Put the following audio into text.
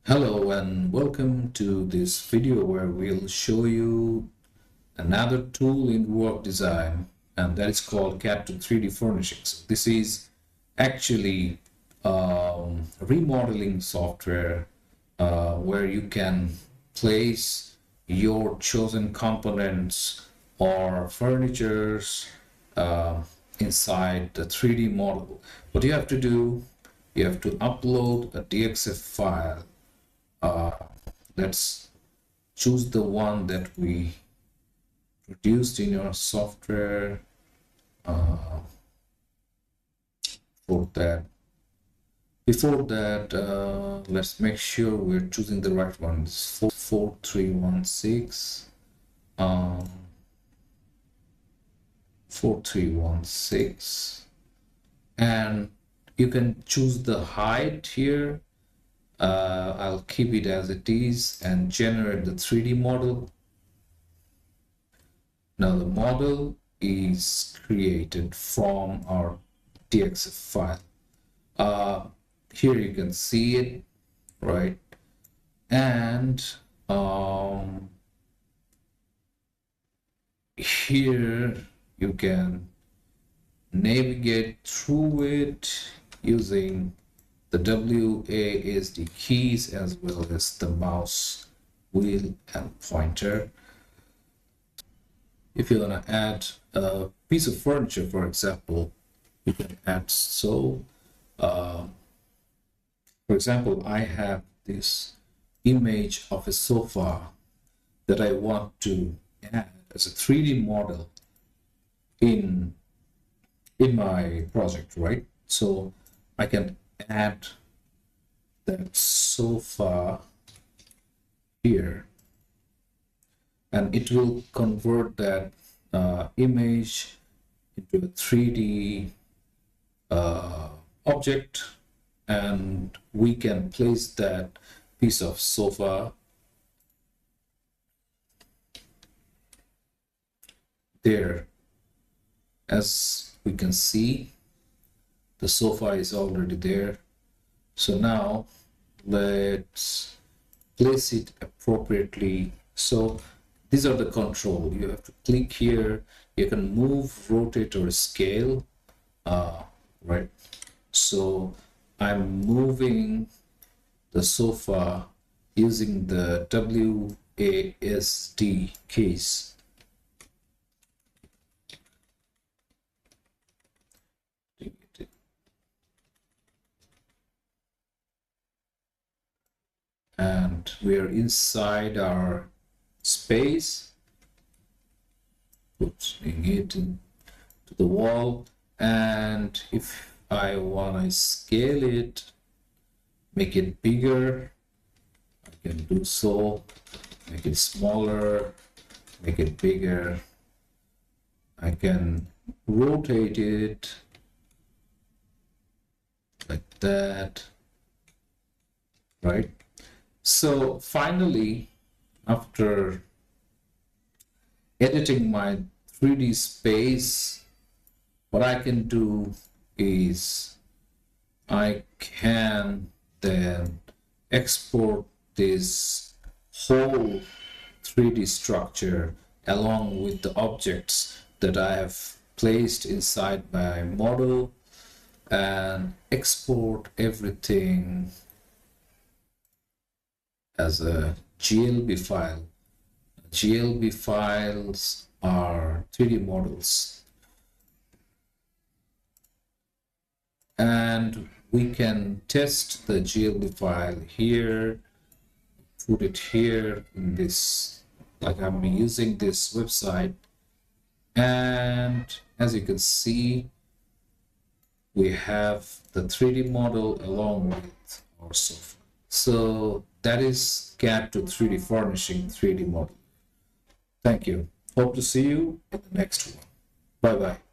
Hello and welcome to this video where we'll show you another tool in Ruwaq design, and that is called CAD to 3D Furnishing. So this is actually remodeling software where you can place your chosen components or furnitures inside the 3D model. What you have to do, you have to upload a DXF file. Let's choose the one that we produced in your software. Before that, let's make sure we're choosing the right one. It's 4316. 4316, and you can choose the height here. I'll keep it as it is and generate the 3D model. Now the model is created from our DXF file. Here you can see it, right? And here you can navigate through it using the WASD keys as well as the mouse wheel and pointer. If you're going to add a piece of furniture, for example, you can add for example, I have this image of a sofa that I want to add as a 3D model in my project, right? So I can add that sofa here, and it will convert that image into a 3D object, and we can place that piece of sofa there. As we can see, the sofa is already there. So now let's place it appropriately. So these are the control. You have to click here. You can move, rotate, or scale. Right. So I'm moving the sofa using the WASD keys. And we are inside our space, putting it into the wall. And if I want to scale it, make it bigger, I can do so. Make it smaller, make it bigger. I can rotate it like that, right? So finally, after editing my 3D space, what I can do is I can then export this whole 3D structure along with the objects that I have placed inside my model, and export everything as a GLB file. GLB files are 3D models, and we can test the GLB file here, put it here in this, like I'm using this website, and as you can see, we have the 3D model along with our software. So that is CAD to 3D Furnishing 3D model. Thank you. Hope to see you in the next one. Bye-bye.